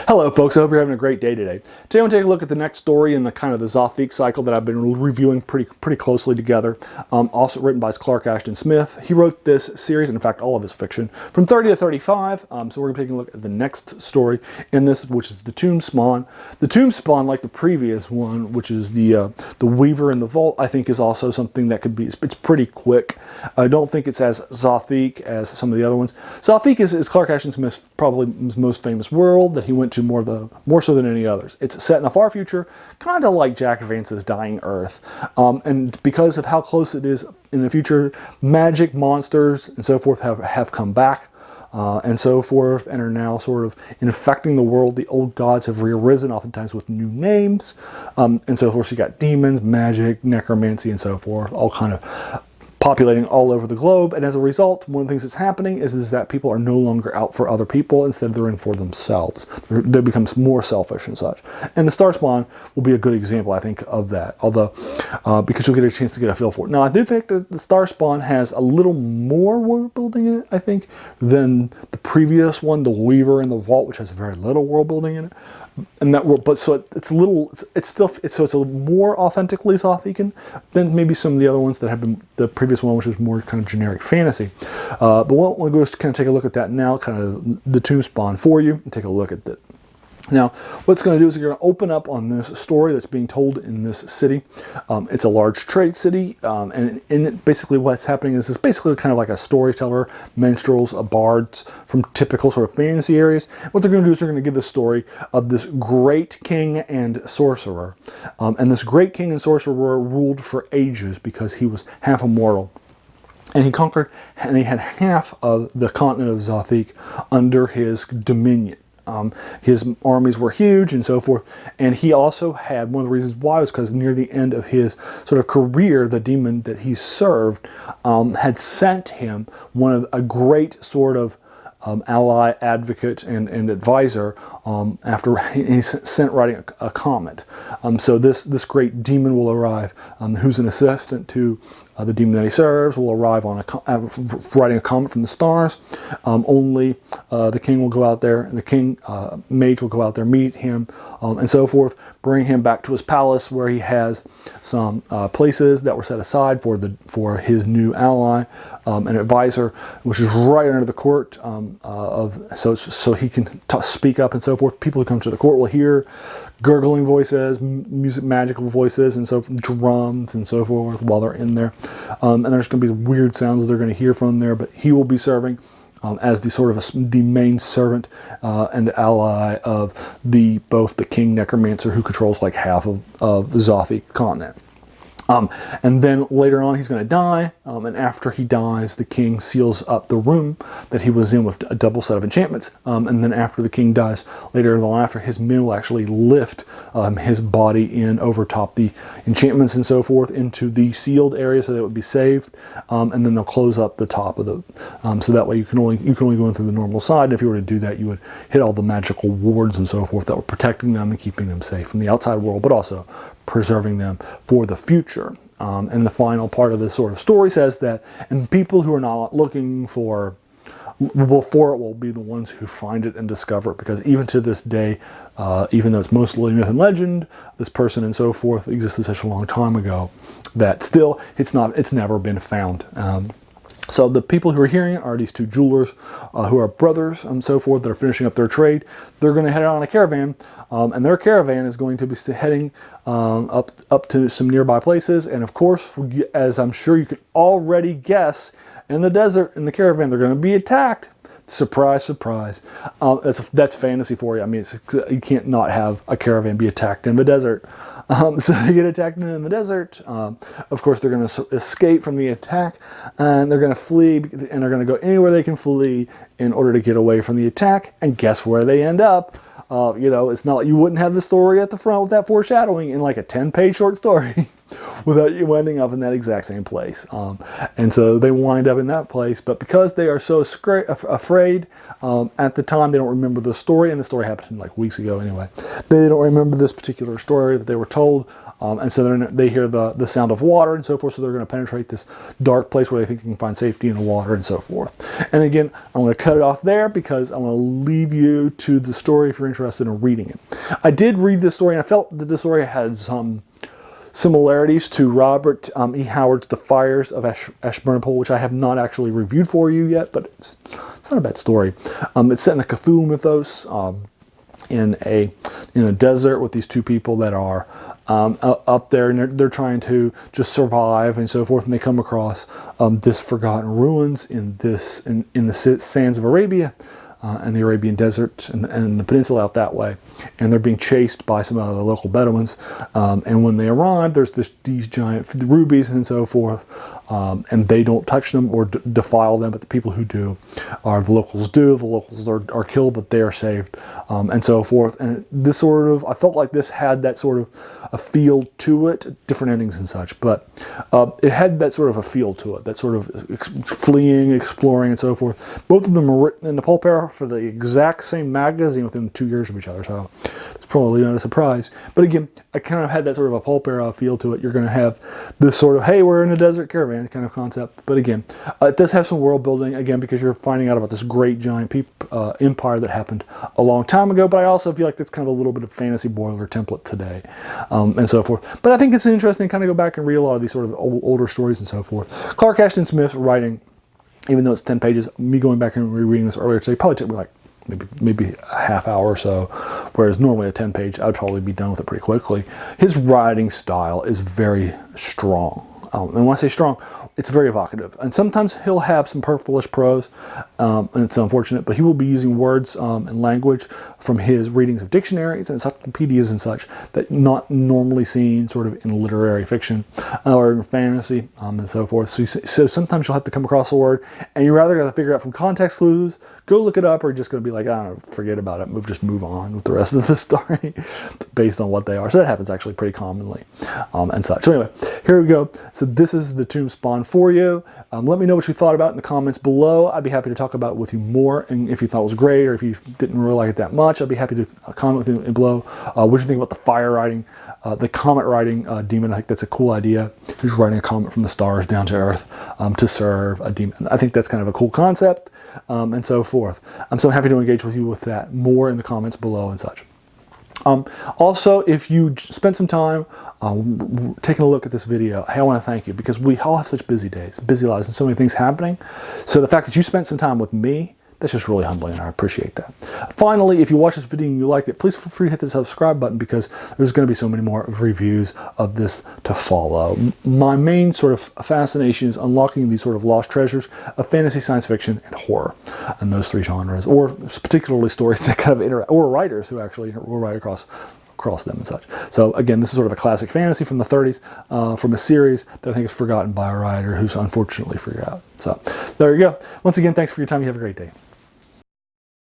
Hello folks, I hope you're having a great day today. Today I want to take a look at the next story in the kind of the Zothique cycle that I've been reviewing pretty closely together. Also written by Clark Ashton Smith. He wrote this series, and in fact all of his fiction, from 30 to 35. So we're going to take a look at the next story in this, which is the Tomb Spawn. The Tomb Spawn, like the previous one, which is the Weaver in the Vault, I think is also something that could be, it's pretty quick. I don't think it's as Zothique as some of the other ones. Zothique is Clark Ashton Smith's probably his most famous world that he went to more so than any others. It's set in the far future, kind of like Jack Vance's Dying Earth. And because of how close it is in the future, magic, monsters, and so forth have come back. And so forth, and are now sort of infecting the world. The old gods have rearisen, oftentimes with new names, and so forth. So you got demons, magic, necromancy, and so forth, all kind of populating all over the globe. And as a result, one of the things that's happening is that people are no longer out for other people. Instead, they're in for themselves. They become more selfish and such. And the Star Spawn will be a good example, I think, of that. Although, because you'll get a chance to get a feel for it. Now, I do think that the Star Spawn has a little more world building in it, I think, than the previous one, the Weaver in the Vault, which has very little world building in it. And that, but so it's a little, it's a more authentically Zothican than maybe some of the other ones that have been the previous one, which was more kind of generic fantasy. But we'll go to kind of take a look at that now, kind of the Tomb Spawn for you, and take a look at that. Now, what it's going to do is you're going to open up on this story that's being told in this city. It's a large trade city, and in it, basically what's happening is it's basically kind of like a storyteller, minstrels, bards from typical sort of fantasy areas. What they're going to do is they're going to give the story of this great king and sorcerer. And this great king and sorcerer ruled for ages because he was half immortal. And he conquered, and he had half of the continent of Zothique under his dominion. His armies were huge and so forth, and he also had, one of the reasons why was because near the end of his sort of career, the demon that he served had sent him a great sort of ally, advocate, and advisor after he sent riding a comet. So this great demon will arrive, who's an assistant to the demon that he serves, will arrive on riding a comet from the stars. Only the king will go out there, and the king mage will go out there, meet him, and so forth, bring him back to his palace where he has some places that were set aside for his new ally, an advisor, which is right under the court, so he can speak up and so forth. People who come to the court will hear gurgling voices, magical voices, and so drums and so forth while they're in there. And there's going to be weird sounds they're going to hear from there, but he will be serving as the sort of the main servant and ally of both the king necromancer, who controls like half of the Zothique continent. And then later on he's going to die, and after he dies, the king seals up the room that he was in with a double set of enchantments, and then after the king dies, later on after, his men will actually lift his body in over top the enchantments and so forth into the sealed area so that it would be saved, and then they'll close up the top of the, so that way you can only go in through the normal side, and if you were to do that, you would hit all the magical wards and so forth that were protecting them and keeping them safe from the outside world, but also preserving them for the future. And the final part of this sort of story says that, and people who are not looking for it will be the ones who find it and discover it, because even to this day, even though it's mostly myth and legend, this person and so forth existed such a long time ago that still it's never been found. So the people who are hearing it are these two jewelers who are brothers and so forth that are finishing up their trade. They're going to head out on a caravan, and their caravan is going to be heading up to some nearby places. And of course, as I'm sure you can already guess, in the desert, in the caravan, they're going to be attacked. Surprise, surprise. That's fantasy for you. I mean, you can't not have a caravan be attacked in the desert. So they get attacked in the desert. Of course, they're going to escape from the attack, and they're going to flee, and they're going to go anywhere they can flee in order to get away from the attack. And guess where they end up? It's not like you wouldn't have the story at the front with that foreshadowing in like a 10-page short story. without you ending up in that exact same place. And so they wind up in that place, but because they are so afraid, at the time they don't remember the story, and the story happened like weeks ago anyway. They don't remember this particular story that they were told, and so they hear the sound of water and so forth, so they're going to penetrate this dark place where they think they can find safety in the water and so forth. And again, I'm going to cut it off there because I'm going to leave you to the story if you're interested in reading it. I did read this story, and I felt that this story had some similarities to Robert E. Howard's The Fires of Ashburnapol, which I have not actually reviewed for you yet, but it's not a bad story. It's set in the Cthulhu mythos, in a desert with these two people that are up there, and they're trying to just survive and so forth, and they come across this forgotten ruins in the sands of Arabia, and the Arabian desert and the peninsula out that way, and they're being chased by some of the local Bedouins, and when they arrive, there's these giant rubies and so forth, and they don't touch them or defile them, but the people who do are the locals do. The locals are killed, but they are saved, and so forth. And this sort of, I felt like this had that sort of a feel to it, different endings and such, but it had that sort of a feel to it, that sort of fleeing, exploring, and so forth. Both of them are written in the pulp era for the exact same magazine within 2 years of each other, so it's probably not a surprise. But again, I kind of had that sort of a pulp era feel to it. You're going to have this sort of, hey, we're in a desert caravan kind of concept. But again, it does have some world building, again, because you're finding out about this great giant empire that happened a long time ago. But I also feel like that's kind of a little bit of fantasy boiler template today, and so forth. But I think it's interesting to kind of go back and read a lot of these sort of older stories and so forth. Clark Ashton Smith writing, even though it's 10 pages, me going back and rereading this earlier today probably took me like maybe a half hour or so, whereas normally a 10 page, I'd probably be done with it pretty quickly. His writing style is very strong. And when I say strong, it's very evocative. And sometimes he'll have some purplish prose, and it's unfortunate, but he will be using words and language from his readings of dictionaries and encyclopedias and such that not normally seen sort of in literary fiction or in fantasy and so forth. So sometimes you'll have to come across a word, and you're either going to figure out from context clues, go look it up, or you're just going to be like, I don't know, forget about it, just move on with the rest of the story based on what they are. So that happens actually pretty commonly and such. So anyway, here we go. So this is the Tomb Spawn for you. Let me know what you thought about it in the comments below. I'd be happy to talk about it with you more, and if you thought it was great, or if you didn't really like it that much, I'd be happy to comment with you below. What do you think about the fire riding, the comet riding demon? I think that's a cool idea. Who's riding a comet from the stars down to Earth to serve a demon? I think that's kind of a cool concept, and so forth. I'm so happy to engage with you with that more in the comments below and such. Also, if you spent some time taking a look at this video, hey, I want to thank you, because we all have such busy days, busy lives, and so many things happening. So the fact that you spent some time with me, that's just really humbling, and I appreciate that. Finally, if you watched this video and you liked it, please feel free to hit the subscribe button, because there's going to be so many more reviews of this to follow. My main sort of fascination is unlocking these sort of lost treasures of fantasy, science fiction, and horror, and those three genres, or particularly stories that kind of interact, or writers who actually will write across them and such. So again, this is sort of a classic fantasy from the 30s, from a series that I think is forgotten by a writer who's unfortunately forgot. So there you go. Once again, thanks for your time. You have a great day.